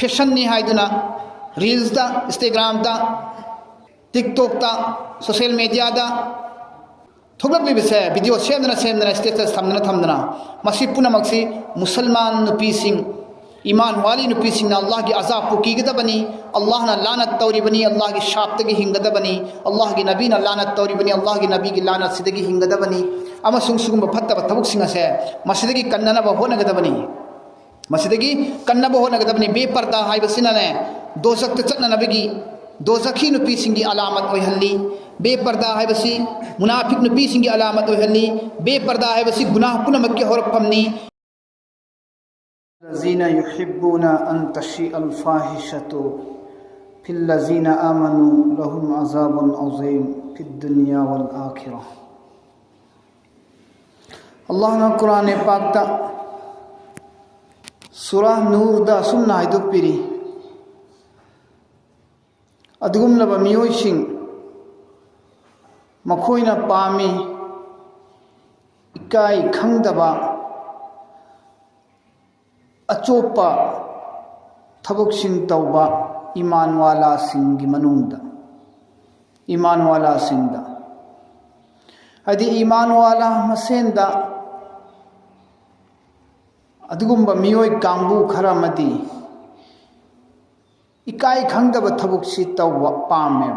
Fashion नि हाइदुना reels दा Instagram दा टिकटॉक दा सोशल मीडिया दा थोगलबसे वीडियो सेमदना स्टेटस थमदना मसी पुनमक्सी मुसलमान नुपीसिंग ईमान वाली नुपीसिंग अल्लाह की अजाब को कीगदबनी अल्लाह ना लानत तौरीबनी अल्लाह की शाप तक हिंगदबनी अल्लाह की नबी ना लानत तौरीबनी अल्लाह की नबी की लानत सिदगी हिंगदबनी अमसुंग सुगुम फत्तब थबुकसिंग असे मसिदगी कन्ननब होनगदबनी मसिदगी कन्नब होनगदबनी बेपर्दा हाइबसिनाने दोजक चटननबगी दोजखी नुपीसिंग की अलामत ओइहल्ली बेपर्दा हाइबसी मुनाफिक नुपीसिंग की अलामत ओइहल्ली बेपर्दा हाइबसी गुनाह पुनमक के होरफमनी الذين يحبون أن تشيء الفاحشة في الذين آمنوا لهم عذاب عظيم في الدنيا والآخرة الله ने कुरान पाक ता सूरह नूर दा सुन्ना है दुपीरी अदुगुम लब मियोइसिंग मखोइना पामी इकाई खंगदबा अचोपा थबुकसिंग तौबा ईमान वाला सिंगी मनुंगदा ईमान वाला सिंगदा अदि ईमान वाला मसेंदा अदुगुम्बा मियोय कांगबू खरामदी इकाई खंगदब थबुकसी तौबा पामे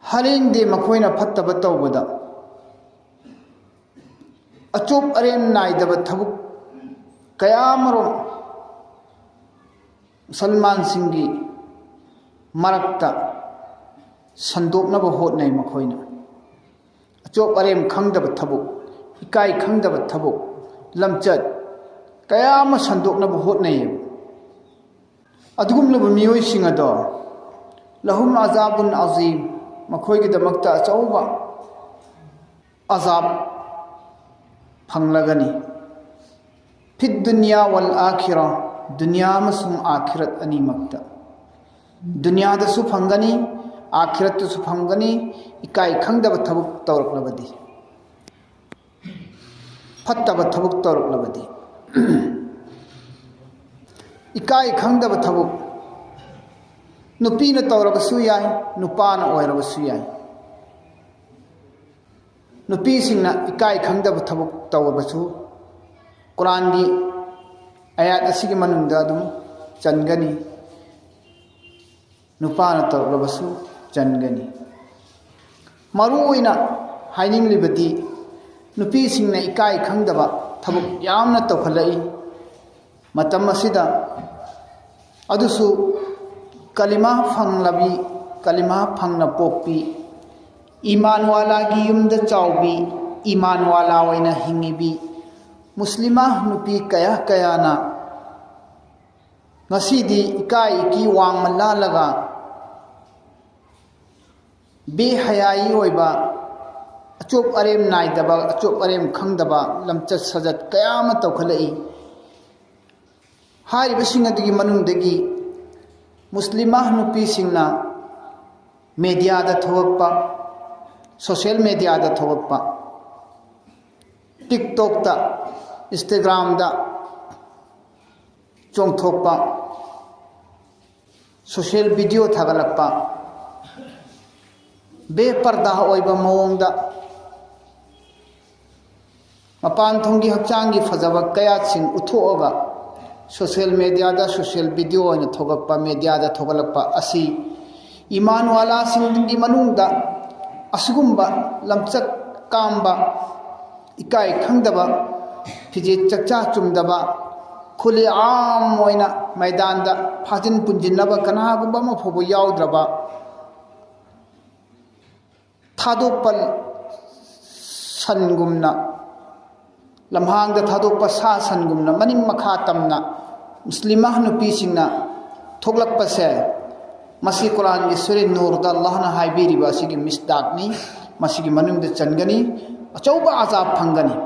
हरेंदे मखोइना फत्तब तौबदा अचोप अरेम नाइदब थबुक कयामरो मुसलमान सिंगी मरक्ता संदोकनब होटनै मखोइना अचोप अरेम खंगदब थबुक इकाई खंगदब थबुक लमचत कयाम संदोकनब होटनै अदुगुमलब मियोइसिंग अदो लहुम अजाबुन अजीम मखोइगिदमक्ता अचौबा अजाब फंगलगनी फिद दुनिया वल आखिरा दुनिया मसुम आखिरत अनीमक्ता दुनिया दसु फंगनी आखिरत दसु फंगनी इकाई खंगदब थबुक तौरकलबदी फत्तब थबुक तौरकलबदी इकाई खंगदब थबुक नुपीना तौरबसु याय नुपाना ओइरबसु याय नुपीसिंगना इकाई खंगदब थबुक तौरबसु कुरान की आयात असिगे मनुंगदा दुम चनगनी नुपाना तौरबसु चनगनी मरुओइना हाइनिंगलिबदी नुपीसिंगना इकाई खंगदबा थबुक यामना तौखलई मतम असिदा अदुसु कलिमा फंगलबी कलिमा फंगना पोपी ईमान वाला की युमद चाउबी ईमान वाला ओइना हिंगिबी मुस्लिमा नुपी कया कयाना ngasidi ikai ki wangmala laga be hayai oiba achop arem naidaba achop arem khangdaba lamchat sajat kayama tawkhalai hariba singadigi manungdagi muslima nupi singna media da thokpa social media da thokpa TikTok da Instagram da chongthokpa social video thagalakpa बेपर्दा ओइबा मवंगदा मपान थोंगी हक्चांगी फजब कया सिंग उथोगा social media दा social video ओइना थोगकपा media दा थोगलकपा असि ईमान वाला सिंगी मनुंगदा असुगुम्बा लमचक कामबा इकाई खंगदबा फिजे चक्चा चुमदबा खुले आम ओइना मैदान दा फाजिन पुंजिनबा कनागुम्बा मफोबो याउद्रबा थादोपल सनगुमना लम्हांग थादोप सा सनगुमना मनिम मखा तमना मुस्लिमा नुपीसिंगना थोगलकपसे मसी कुरान की सूरह नूर दा अल्लाह ना हाइबिरिबा सिगी मिस्दाकनी मसीगी मनुंग चनगनी अचौबा अजाब फंगनी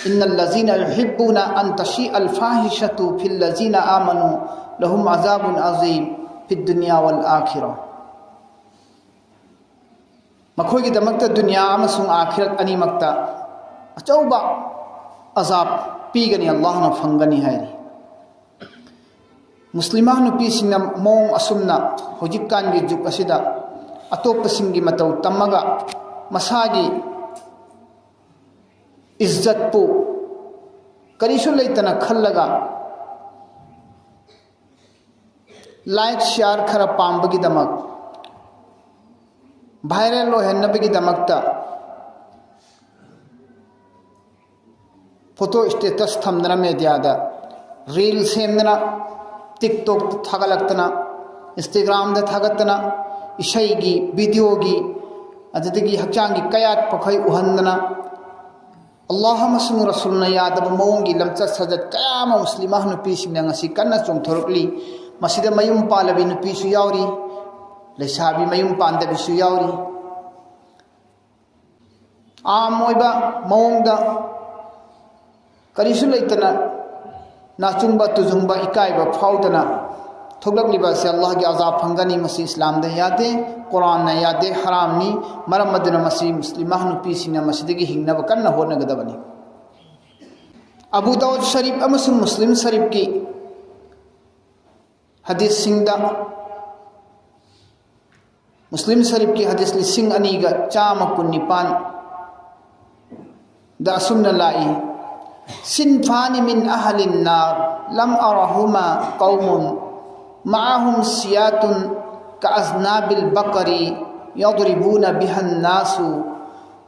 इन्नल लजीना युहिब्बुना अन तशी अल फाहिशतु फिल लजीना आमनु लहुम अजाबुन अजीम फिद दुनिया वल आखिरा मखोगी दमकता दुनिया अमसुंग आखिरत अनीमक्ता अचौबा अजाब पीगनी अल्लाह ना फंगनी हैरी मुस्लिमा नुपीसिंगना मोंग असुमना होजिकानगी जुग असिदा अतोपसिंगी मतौ तम्मगा मसागी इज्जत पु करिसु लेतना खल्लगा लाइक शेयर खरा पांबगी दमक वायरल होहन्नबगी दमकता फोटो स्टेटस थमदना मीडियादा रील सेमदना टिकटॉक थागलक्तना इंस्टाग्राम दा थागतना इशैगी वीडियोगी अददगी हक्चांगी कयात पखै उहन्दना अल्लाह मसुम रसूलना यादब मौंगी लमचत सजत कयाम मुस्लिमा नुपीसिंगना ngasi kanna chongthorokli masida mayum palabi nupisu yauri leisabi mayum pandabisu yauri amoiba maungda करिसु लेतना नाचुंबा तुजुंबा इकाइबा फाउदना थोगलकलिबा से अल्लाह के अजाब फंगनी मसी इस्लाम दे यादे कुरान न यादे हराम नी मरम मदना मसी मुस्लिमा नुपीसिना मसीदगी हिंगनब कन्ना होनगदबनी अबू दाऊद शरीफ अमसुम मुस्लिम शरीफ की हदीस सिंगदा मुस्लिम शरीफ की हदीस लिसिंग अनीगा चाम कुन्निपान दा असुमना लाई सिनफानी मिन अहलिन नार लम अरहुमा कौमुन माहुम सियातुन कअज़नाबिल बकरी यदरिबूना बिहन नासु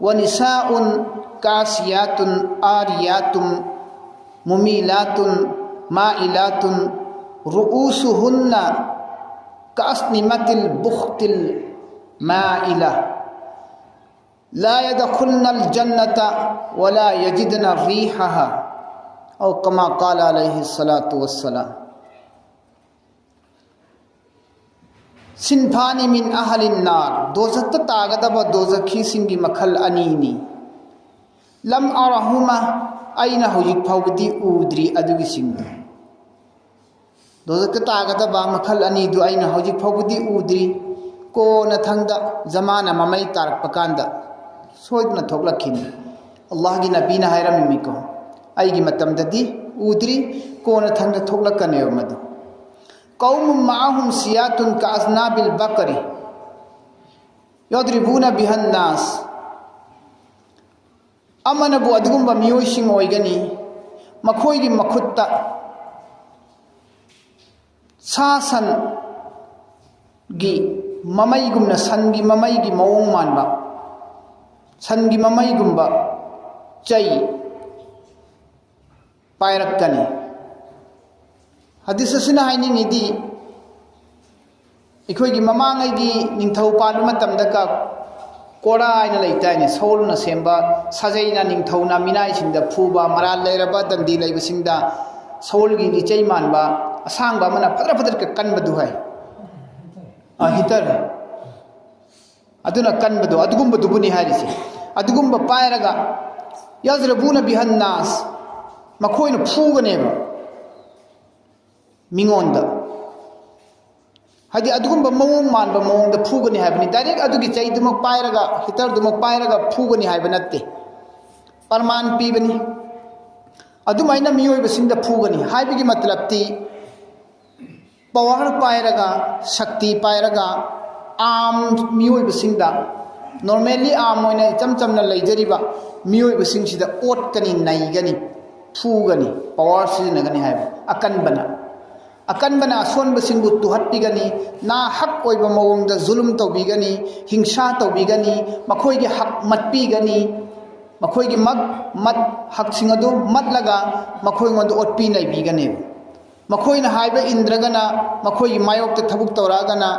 व निसाउन कासियातुन आरियातुन मुमीलातुन माइलातुन रुऊसुहुन्ना कअस्निमतिल बुख्तिल माइला ला यदखुलनल जन्नता वला यजिदना रीहहा औ कमा क़ाल अलैहि सलातु वस्सलाम सिनफानी मिन अहलिन नार दोजख तागदब दोजखी सिंगी मखल अनीनी लम अरहुमा अइना हुजिक फाउबदी उद्री अदुगी सिंग दोजख तागदब मखल अनीदु अइना हुजिक फाउबदी उद्री को नथंगदा जमाना ममई तारक पकांदा सोइदना थोकलखिनी अल्लाह की नबीना हायरमिको आईगी मतमददी उद्री कोन थंग थोकलकने मदु कौम माहुम सियातुन काज़नाबिल बकरी यदरिबूना बिहन नास अमनबु अदुगुंबा मियोइसिंग ओइगनी मखोइगी मखुत्ता सासन गी ममईगुमना सनगी ममईगी मवोंग मानबा सनगी ममईगुंबा चई पायरक्कनी हदीस असिना हाइनिंगिदी इखोइगी ममांगैगी निंथौ पालु मतमदका कोड़ा आइना लैताइने सौलना सेंबा साजैना निंथौना मिनाइसिंदा फुबा मराल लैरबा दंदी लैबसिंदा सौलगी लिचै मानबा असांगबा मना फदर फदर का कनबदु हाय हिटर अदुना कनबदु अदुगुंबदुबुनी हारिसे अदुगुंबा पायरगा यजरबूना बिहन नास मखोइना फुगनेबा मिंगोंदा हादि अदुगुंबा मवोंग मानबा मवोंगदा फुगनी हायबनी डायरेक्ट अदुगी चैदुमक पायरगा हिटरदुमक पायरगा फुगनी हायबा नत्ते परमान पीबनी अदुमाइना मियोइबसिंदा फुगनी हायबिगी मतलबती पावर पायरगा शक्ति पायरगा आम मियोइबसिंदा नॉर्मली आम होइना इचम चमना लैजरिबा मियोइबसिंगसिदा ओटकनी नैगनी फुगनी पावर सिजनगनी हायबा अकनबना असोनबसिंगु तुहत्पिगनी ना हक ओइबा मवोंगदा जुलुम तौबिगनी हिंसा तौबिगनी मखोइगी हक मतपिगनी मखोइगी मत हकसिंग अदु मतलगा मखोइंगोंद ओटपि नैबिगनी मखोइना हायबा इंद्रगना मखोइगी मायोक्ता थबुक तौरागना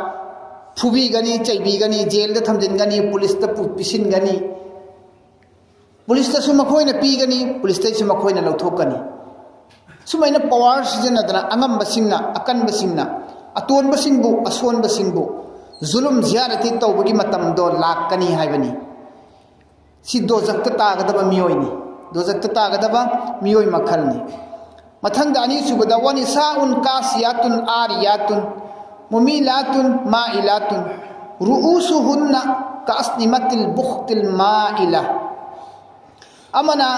फुबीगनी चैबीगनी जेल दा थमजिनगनी पुलिस दा पिसिनगनी पुलिस दा सु मखोइना पीगनी पुलिस दा सु मखोइना लौथोकनी सुमाइना पावर सिजनदना अंगंबसिंगना अकनबसिंगना अतोनबसिंगबु असोनबसिंगबु जुलुम जियारती तौबगी मतमदो लाकनी हायबनी सि दोजक्ता तागदबा मियोइनी दोजक्ता तागदबा मियोइ मखलनी मथंग दानी सुबदा वनिसाउन कासियातुन आरियातुन मुमीलातुन माइलातुन रुऊसुहुन्ना कास्निमतिल बुख्तिल माइला अमना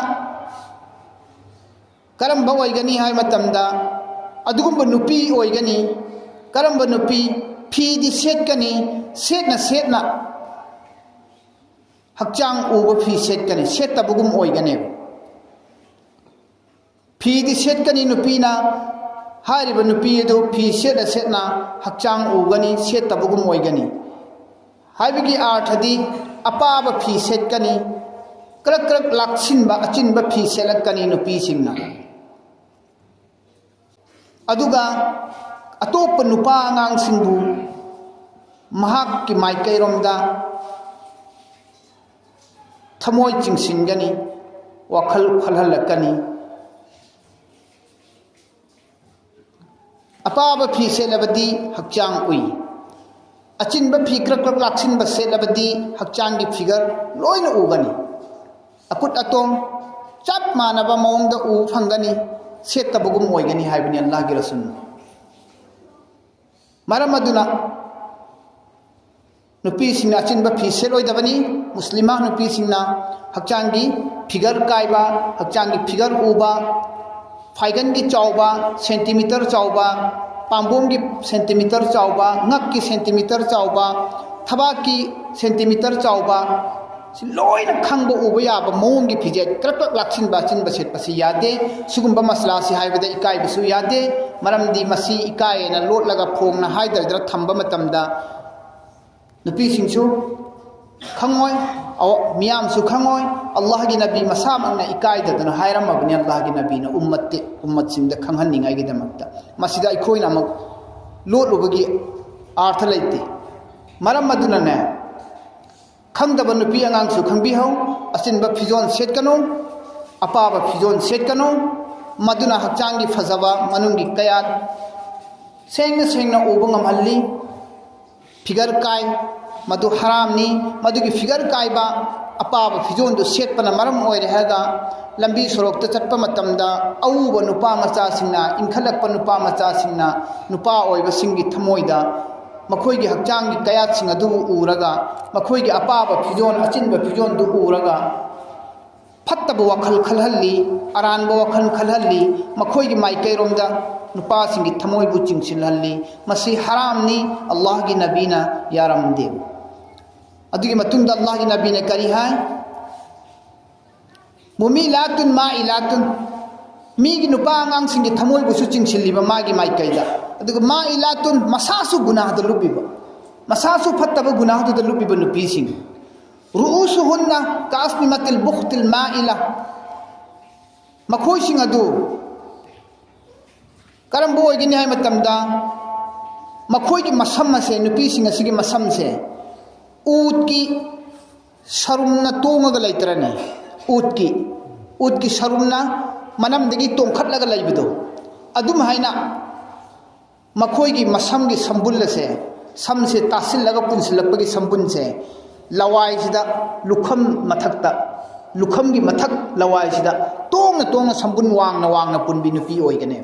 करम बवैगनी हाय मतमदा अदुगुम्बा नुपी ओइगनी करम्बा नुपी फीदी सेटकनी सेटना हक्चांग उबा फी सेटकनी सेटबगुम ओइगने फीदी सेटकनी नुपीना हारिबा नुपी अदु फी सेटना हक्चांग उगनी सेटबगुम ओइगनी हाइबगी आर्थदी अपाब फी सेटकनी करक करक लाक्सिनबा अचिनबा फी सेलकनी नुपी सिंगना अदुगा अतोप नुपा आंगांग सिंबु महाक की माइकैरोमदा थमोय चिंगसिनगनी वखल खलहलकनी अपाब फी सेलबदी हक्चांग उई अचिनबा फी करक करक लाक्सिनबा सेलबदी हक्चांग की फिगर लोइन उगनी अकुट अतोम चप मानबा मौंगदा उ फंगनी सेतबगुम ओइगनी हाइबनी अल्लाह की रसूल मरम अदुना नुपी सिंगना अचिनबा फी सेलोइदबनी मुस्लिमा नुपी सिंगना हक्चांग की फिगर कायबा हक्चांग की फिगर उबा फाइगन की चावबा सेंटीमीटर चावबा पांबोम की सेंटीमीटर चावबा ngak की सेंटीमीटर चावबा थबा की सेंटीमीटर चावबा लोइन खंगबो उबा याबा मौंग की फिजे करक लाक्सिन बाचिन बसेट पसी यादे सुगुंबा मसला से हाइबदा इकाय बसु यादे मरमदी मसी इकाय ना लोट लगा फोंग ना हाइदर थंबा मतमदा नुपी सिंसु खंगोय अव मियाम सु खंगोय अल्लाह की नबी मसामना इकाय ददन हायरमबनी अल्लाह की नबी ना उम्मत सिंदा खंगहन्निंगाय गी दमकता मसिदा इखोइना मक लोट लुबगी अर्थ लेते मरम मदुना ने खंगदब नुपी आंगांगसु खंगबिहौ अचिनबा फिजोन सेटकनो अपाबा फिजोन सेटकनो मदुना हक्चांगी फजबा मनुंगी कयात सेंगना उबा ngamhalli फिगर काय मधु हरामनी मधुगी फिगर कायबा अपाब फिजोन दु सेटपना मरम ओइरे हागा लंबी सड़क चटपा मतमदा अऊब नुपा मचा सिंगना इंखलकपा नुपा मचा सिंगना नुपा ओइबा सिंगी थमोइदा मखोइगी हक्चांगी कयात सिंग अदु उरगा मखोइगी अपाब फिजोन अचिनबा फिजोन दु उरगा फत्तब वखल खलहल्ली अरानबा वखल खलहल्ली मखोइगी माइकैरोमदा नुपा सिंगी थमोइबु चिंगसिलहल्ली मसी हरामनी अल्लाह की नबीना यारमदे अदुगी मतुंदा अल्लाह की नबी ने करी है मुमिलातुन माइलातुन मीगी नुपा आंगांग सिंगी थमोइबुसु चिंगसिलिबा मागी माइकैदा अदुगा माइलातुन मसासु गुनाहद लुबिबा मसासु फत्तब गुनाहद लुबिबा नुपी सिंग रुउसुहुन्ना कास्मिमतिल बुख्तिल माइला मखोइ सिंग अदु करम बोइगिनी है मतमदा मखोइगी मसम से नुपी सिंग असिगी मसम से ऊट की सरुमना तोंगगा लैतरने ऊट की सरुमना मनमदगी तोंखटलगा लैबदो अदुम हाइना मखोइगी मसम की संबुल से सम से तासिलगा पुनसिलपगी संबुन से लवाई सिदा लुखम मथकता लुखम की मथक लवाई सिदा तोंग संबुन वांगना पुनबी नुपी ओइगने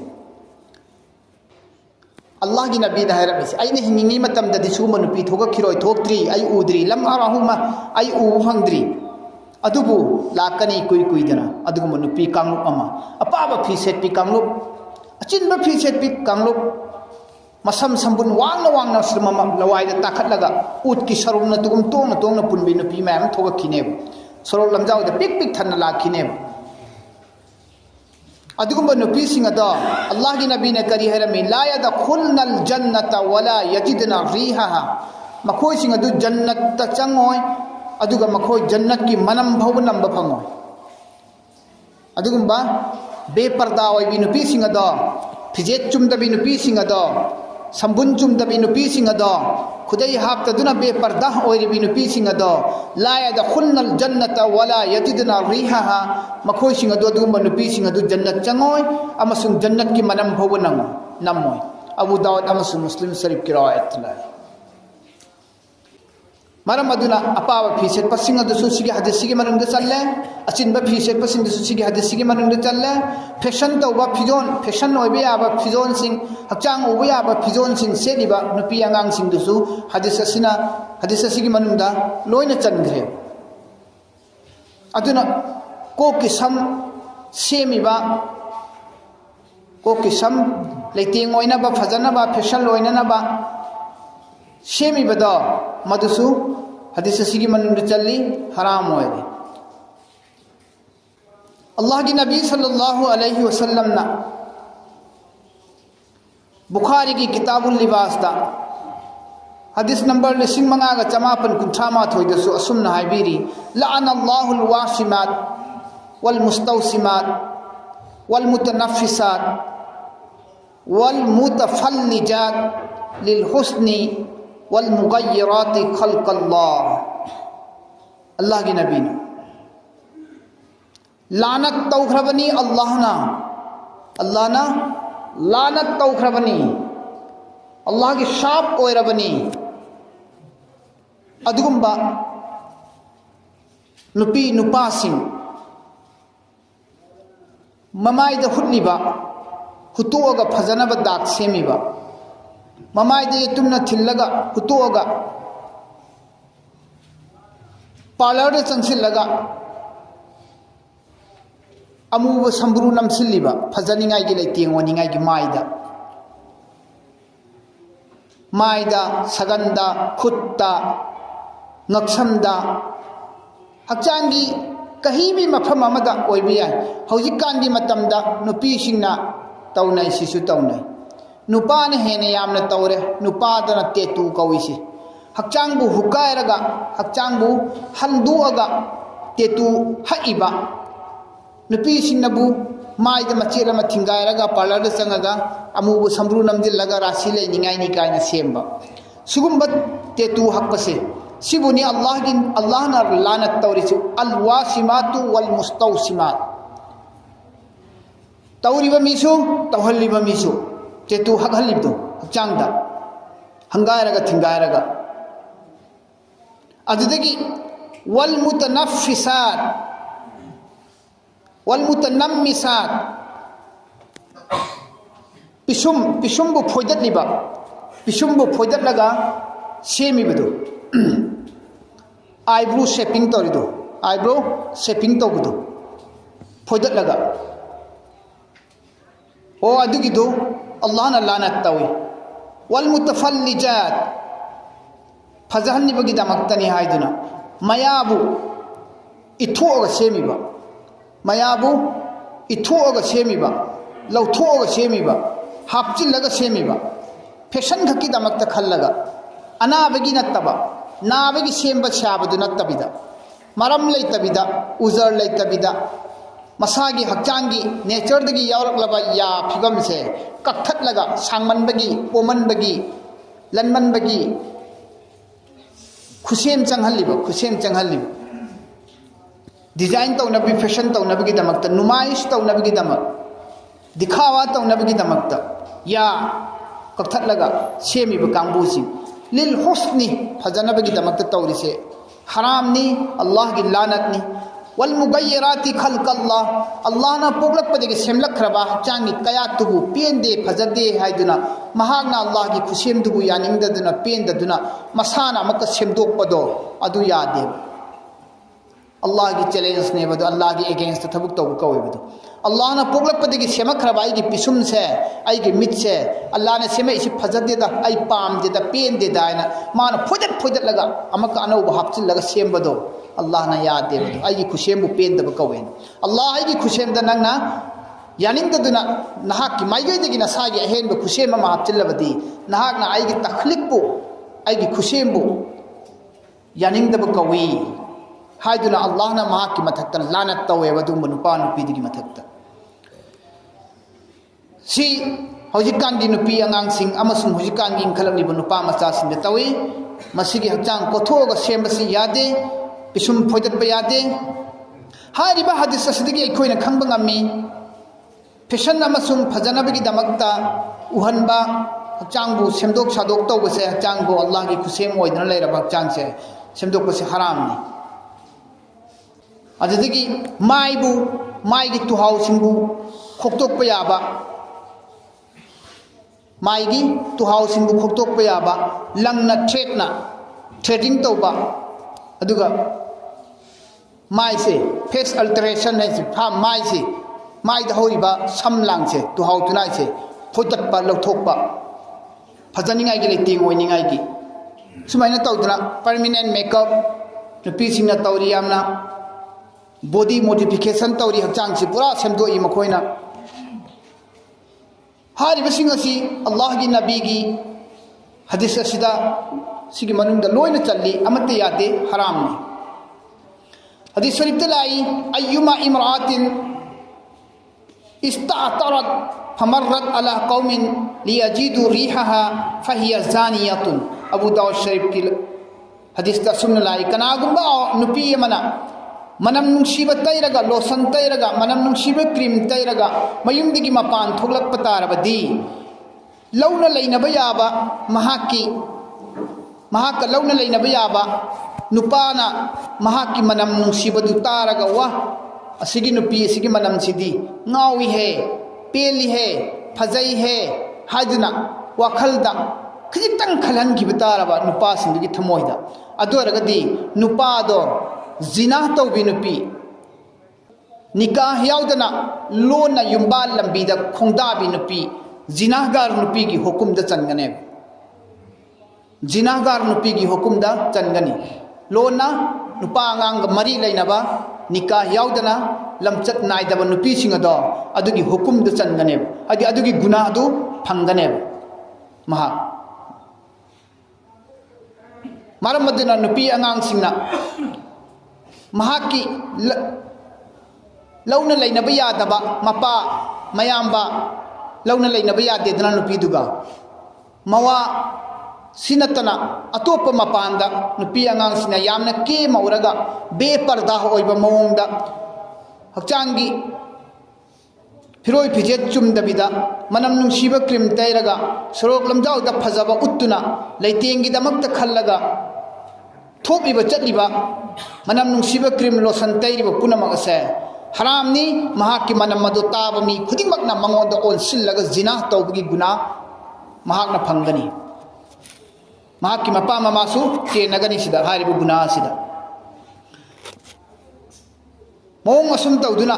अल्लाह की नबी दायरमिस अने हिंगी मतमददी सुगुम नुपी थोगखिरोय थोक्ट्री आई उद्री लम अराहुमा आई उ फंगद्री अदुबु लाकनी कुई कुईदना अदुगुम नुपी कांगलुप अमा अपाबा फी सेटपी कांगलुप अचिनबा फी सेटपी कांगलुप मसम संबुन वांगना सिरममा लवाइदा ताखटलगा उट की सरुमना तुगुम तोंग पुनबी नुपी मैम थोगखिनेब सरोक लमजाउदा पिक थन्ना लाखिनेब अदुगुम्बा नुपी सिंग अदो अल्लाह की नबी ने करी हैरमी ला यदखुलनल जन्नत वला यजिदना रीहाहा मखोइ सिंग अदु जन्नत ता चंगोय अदुगा मखोइ जन्नत की मनम भव नंब फंगोय अदुगुम्बा बेपर्दा ओइबी नुपी सिंग अदो फिजेत चुमदबी नुपी सिंग अदो संबुन चुमदबी नुपी सिंग अदो खुदै हाप्तदुना बेपर्दा ओइरिबी नुपी सिंग अदो ला यदखुलनल जन्नत वला यजिदना रीहाहा मखोइ सिंग अदो अदुगुम्बा नुपी सिंग अदु जन्नत चंगोय अमसुंग जन्नत की मनम भव नमोय अबू दाऊद अमसुंग मुस्लिम शरीफ की रवायत ला मरम अदुना अपाब फीसेट पसिंग अदुसु सिगी हदीस सिगी मनुंग चल्ले अचिनबा फीसेट पसिंग दुसु सिगी हदीस सिगी मनुंग चल्ले फैशन तौबा फिजोन फैशन ओइबे याबा फिजोन सिंग हक्चांग ओबे याबा फिजोन सिंग सेलिबा नुपी आंगांग सिंग दुसु हदीस सिगी मनुंगदा लोइना चनग्रे अदुना कोकी सम सेमिबा को किसम लेटिंग ओइनबा फजनबा फेशल ओइननबा सेमिबदो मदुसु हदीस सिगी मनुंड चली हराम ओइरे अल्लाह की नबी सल्लल्लाहु अलैहि वसल्लम ना बुखारी की किताबुल लिबास दा हदीस नंबर 5593 असुमना हाइबिरी लअनल्लाहुल वाशिमात वल मुस्तौसिमात वल मुतनफ्फिसात वल मुतफल्लिजात लिल हुस्नी वल मुगय्यिराति खल्क़ल्लाह। अल्लाह की नबी ने लानत तौख्रबनी अल्लाह ना लानत तौख्रबनी अल्लाह की शाप ओइरबनी अदुगुम्बा नुपी नुपासिंग ममाइद हुट्लिबा हुतोगा फजनब दाग सेमिबा ममाइद तुमना थिल्लगा हुतोगा पार्लर चंसिल्लगा अमूब संब्रू नमसिल्लिबा फजनिंगाई की लेटिंग ओनिंगाई की माइदा सगंदा खुत्ता नक्समदा हक्चांगी कहीं भी मफम अमदा ओइबि याय हौजिकांगी मतमदा नुपीसिंगना तौनाई सिसु तौनाई नुपान हेने यामना तौरे नुपादना तेतु कौइसि हक्चांगबु हुकायरगा हक्चांगबु हंदुअगा तेतु हइबा नुपीसिंगनबु माइद मचेर अमा थिंगायरगा पार्लर चंगगा अमुबु संब्रू नमदिल्लगा राशि लेनिंगाइनि कायना सेम्बा सुगुम्बा तेतु हक्पसे सिबुनी अल्लाह ना लानत तौरिसु अल वासिमातु वल मुस्तौसिमात तौरिबा मिसु तौहल्लिबा मिसु तेतु हकहल्लिबदो हक्चांगदा हंगायरगा थिंगायरगा अदुदगी वल मुतनफ्फिसात वल मुतनम्मिसात पिशुम्बु फोइदतलिबा पिशुम्बु फोइदतलगा सेमिबदो आईब्रो शेपिंग तौरिदो आईब्रो शेपिंग तौबदो फोइदतलगा ओ अदुगिदो अल्लाह ना लानत तौई वल मुतफल्लिजात फजहन्निबगी दमक्तनी हाइदुना मयाबु इथोगा सेमिबा मयाबु इथोगा सेमिबा लौथोगा सेमिबा हापचिल्लगा सेमिबा फैशन खकी दमक्ता खल्लगा अनाबगी नत्तबा नाबगी सेम्बा साबदु नत्तबिदा मरम लेतबिदा उजर लेतबिदा मसागी हक्चांगी नेचरदगी यावरक्लबा या फिगम से कक्थटलगा सांगमनबगी पोमनबगी लनमनबगी खुसेम चंगहल्लिबा डिजाइन तौनबी फैशन तौनबगी दमक्ता नुमाइश तौनबगी दमक दिखावा तौनबगी दमक्ता या कक्थटलगा सेमिबा कांबुसी लिल हुस्नी फजनबगी दमक्ता तौरिसे हरामनी अल्लाह की लानतनी वल मुगय्यिराति खल्क़ल्लाह अल्लाह ना पोगलकपदगी सेमलखरबा हक्चांगी कयातुबु पेंदे फजदे हाइदुना महागना अल्लाह की खुसेमदुबु यानिंगदुना पेंददुना मसाना मक सेमदोकपदो अदु यादे अल्लाह की चैलेंज ने बदो अल्लाह की अगेंस्ट थबुक तौब कौबदो अल्लाह ना पोगलकपदगी सेमखरबा आई की पिसुम से आई की मिट से अल्लाह ने सेमे इसी फजदेदा आई पामदेदा पेंदेदा आइना माना फोइदत लगा अमक अनौब हापचिल्लगा सेमबदो अल्लाह ना यादे बदो आई की खुसेमबु पेंदब कौवेन अल्लाह आई की खुसेमदा नंगना यानिंगदुना नहाक की माइगैदगी नसागी अहेनब खुसेम अमा हापचिल्लबदी नहाकना आई की तखलिकबु आई की खुसेमबु यानिंगदब कौवी हाइदुना अल्लाह ना महाक की मथक्ता लानत तौवे बदुम नुपा नुपीदगी मथक्ता सी हौजिकांगी नुपी आंगांसिंग अमसुंग हौजिकांगी इंखलबलिबा नुपा मचासिंग तौई मसिगी हक्चांग कोथोगा सेमबसी यादे पिसुम फोइदतबा यादे हारिबा हदीस असिदगी अखोइना खंबा ngami फैशन अमसुंग फजनबगी दमक्ता उहनबा हक्चांगबु सेमदोक सादोक तौबसे हक्चांगबु अल्लाह की खुसेम ओइदना लेरबा हक्चांग से सेमदोकबसे हरामनी अदुदगी माइबु माइगी तुहाउसिंगबु खोक्तोकपा याबा माइगी तुहाउसिंगबु खोक्तोकपा याबा लंगना थ्रेडिंग तौबा अदुगा माइ से फेस अल्टरेशन है फा माइ से माइद हौरिबा सम लांगसे तुहाउ तुनाइसे फोटटपा लौथोकपा फजनिंगाई गी लेटिंग ओइनिंगाई गी सुमाइना तौदना परमानेंट मेकअप नुपी सिंगना तौरी यामना बॉडी मॉडिफिकेशन तौरी हचांग से पूरा सेमदोई मखोइना हारिबसिंग असि अल्लाह की नबी की हदीस असिदा सिगी मनुंग दा लोइना चल्ली अमते यादे हराम ने हदीस शरीफ तलाई अय्युमा इमरातिन इस्तातरत फमर्रत अला कौमिन लियजिदु रिहाहा फहिया जानियतुन अबू दाऊद शरीफ की हदीस दा सुन्न लाई कनागुंबा नुपी यमना मनम नुंसीब तैरगा लोसन तैरगा मनम नुंसीब क्रीम तैरगा मयुमदिगी मपान थोगलक तारबदी लौना लैनब याबा महाकी महाक लौना लैनब याबा नुपाना महाकी मनम नुंसीबदु तारगा वा असिगी नुपी असिगी मनम सिदी ngawi he peli he phajai he hajna wakhalda khijitang khalan gi bitaraba nupa sindigi thamoida adoragadi nupa do zina tawbi nupi nikah yaudana lona yumba lambi da khongda bi nupi zinahgar nupi gi hukum da changane zinahgar nupi gi hukum da changani lona nupa ngang mari lainaba nikah yaudana lamchat naidaba nupi singado adugi hukum da changane adi adugi guna adu phangane maha maram madina nupi angang singna महाकी लौना लेनब यादब मपा मयाम्बा लौना लेनब यादेदना नुपीदुगा मवा सिनतना अतोप मपानदा नुपी आंगांसिना यामना के मौरगा बेपर्दा होइबा मओंगदा हक्चांगी फिरोय फिजेत चुमदबिदा मनम नुंसीब cream तैरगा सरोक लमजाउदा फजबा उत्तुना लैतेंगी दमकता खल्लगा थोकलिबा चटलिबा मनम नुंसीब cream lotion तैरिबा पुनमक असे हरामनी महाकी मनम मदु ताबा मी खुदिंगमकना मंगोंदा ओनसिल्लगा जिना तौबगी गुना महाकना फंगनी महाकी मपा ममासु के नगनी सिदा हारिबु गुना सिदा मोंग असुम तौदुना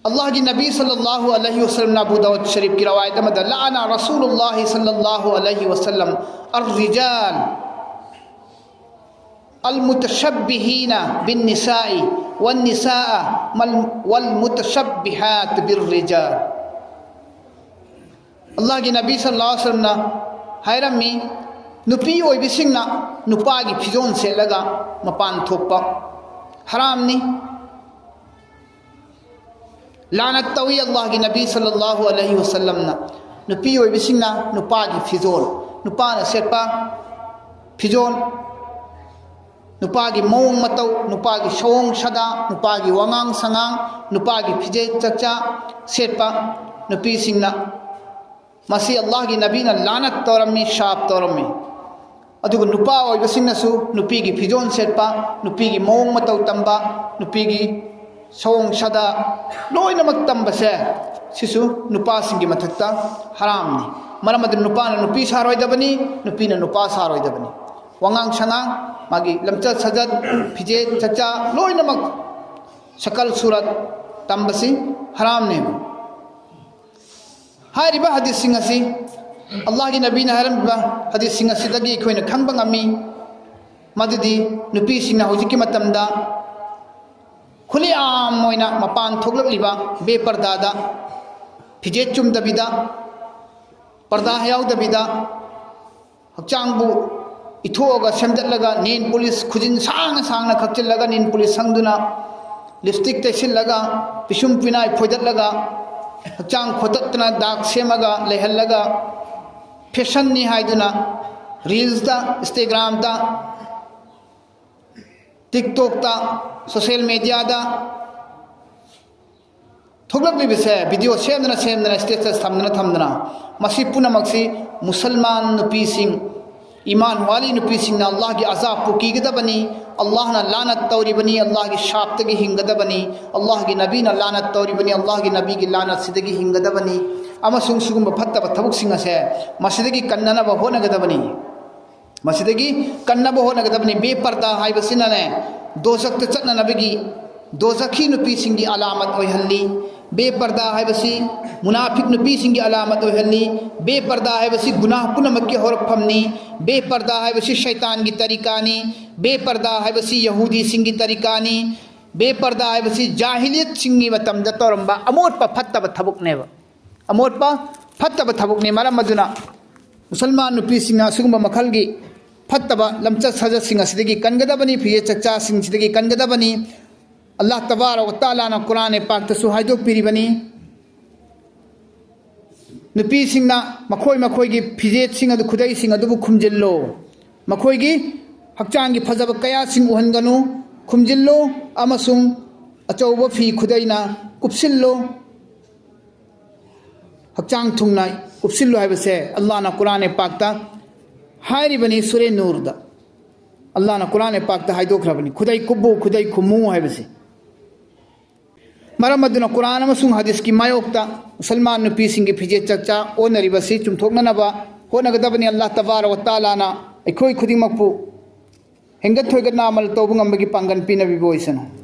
अल्लाह की नबी सल्लल्लाहु अलैहि वसल्लम अबू दाऊद शरीफ की रवायत में लाना रसूलुल्लाह सल्लल्लाहु अलैहि वसल्लम अर्रिजाल अलमुतशब्बिहीना बिन्निसाई वन्निसाअ वल्मुतशब्बिहात बिर्रिजाल अल्लाह की नबी सल्लल्लाहु अलैहि वसल्लम हायरमी नुपी ओइबिसिंगना नुपागी फिजोन सेलगा मपान थोपा हरामनी लानत तवी अल्लाह की नबी सल्लल्लाहु अलैहि वसल्लम ना नुपी ओइबिसिंगना नुपागी फिजोन नुपाना सेपा फिजोन नुपागी मौंग मतौ नुपागी शोंग सदा नुपागी वंगांग संगांग नुपागी फिजे चचा सेपा नुपी सिंगना मसी अल्लाह की नबी ना लानत तौरमी शाप तौरमी अदुग नुपा ओइबिसिंगनासु नुपीगी फिजोन सेपा नुपीगी मौंग मतौ तंबा नुपीगी सोंग सदा लोइनमक तंबसे सिसु नुपा सिंगी मथक्ता हरामनी मरम अदु नुपाना नुपी सारोइदबनी नुपीना नुपा सारोइदबनी वंगांग संगांग मागी लमचत सजत फिजे चचा लोइनमक शकल सूरत तंबसी हरामने हारिबा हदीस सिंग असि अल्लाह की नबी ना हरमबा हदीस सिंग असिदगी खोइना खंगबा ngami मदुदी नुपी सिंगना होजिकी मतमदा खुलेआम मोइना मपान थोगलकलिबा बेपर्दादा फिजे चुमदबिदा पर्दा याउदबिदा हक्चांगबु इथोगा सेमदलगा नेन पुलिस खुजिन सांगना सांगना खक्चिलगा नेन पुलिस संगदुना लिपस्टिक तैसिलगा पिसुम पिनाय फोइदलगा हक्चांग खोततना दाग सेमगा लेहलगा फैशन नि हाइदुना रील्स दा इंस्टाग्राम दा टिकटॉक दा सोशल मीडिया दा थोगलकलिबसे वीडियो सेमदना सेमदना स्टेटस थमदना मसी पुनमक्सी मुसलमान नुपीसिंग ईमान वाली नुपीसिंगना अल्लाह की अजाब को कीगदबनी अल्लाह ना लानत तौरिबनी अल्लाह की शाप्तगी हिंगदबनी अल्लाह की नबी ना लानत तौरिबनी अल्लाह की नबी की लानत सिदगी हिंगदबनी अमसुंग सुगुंब फत्तब थबुकसिंग असे मसिदगी कन्ननब होनगदबनी मसिदगी कन्नब होनगदबनी बेपर्दा हाइबसिनाने दोजक चटननबगी दोजखी नुपी सिंगी अलामत ओइहल्ली बेपर्दा हाइबसी मुनाफिक नुपी सिंगी अलामत ओइहल्ली बेपर्दा हाइबसी गुनाह पुनमक्की होरकफमनी बेपर्दा हाइबसी शैतान की तरीकानी बेपर्दा हाइबसी यहूदी सिंगी तरीकानी बेपर्दा हाइबसी जाहिलियत सिंगी मतमदा तोरंबा अमोटपा फत्तब थबुकनेबा अमोटपा फत्तब थबुकने मरम मदुना मुसलमान नुपी सिंगा असुगुंबा मखलगी फत्तब लमचत सजत सिंग असिदगी कनगदबनी फिये चचा सिंग सिदगी कनगदबनी अल्लाह तबारक व तआला ना कुरान पाक तसु हाइदोक पिरिबनी नुपी सिंगना मखोय मखोयगी फिजेत सिंग अदु खुदै सिंग अदुबु खुमजिल्लो मखोयगी हक्चांगी फजब कया सिंग उहनगनु खुमजिल्लो अमसुंग अचौब फी खुदैना कुपसिल्लो हक्चांग थुंगना कुपसिल्लो हाइबसे अल्लाह ना कुरान पाक ता हाइरिबनी सूरे नूर दा अल्लाह ना कुरान पाक ता हाइदोखरबनी खुदै कुब्बु खुदै खुमु हाइबसे मरम अदुना कुरान अमसुंग हदीस की मायोक्ता मुसलमान नुपी सिंगी फिजे चचा ओनरिबसी चुमथोकननबा होनगदबनी अल्लाह तबारक व तआला ना अखोय खुदिमकपु हेंगत थोयगना अमल तौबु ngambagi pangan pinabibo isano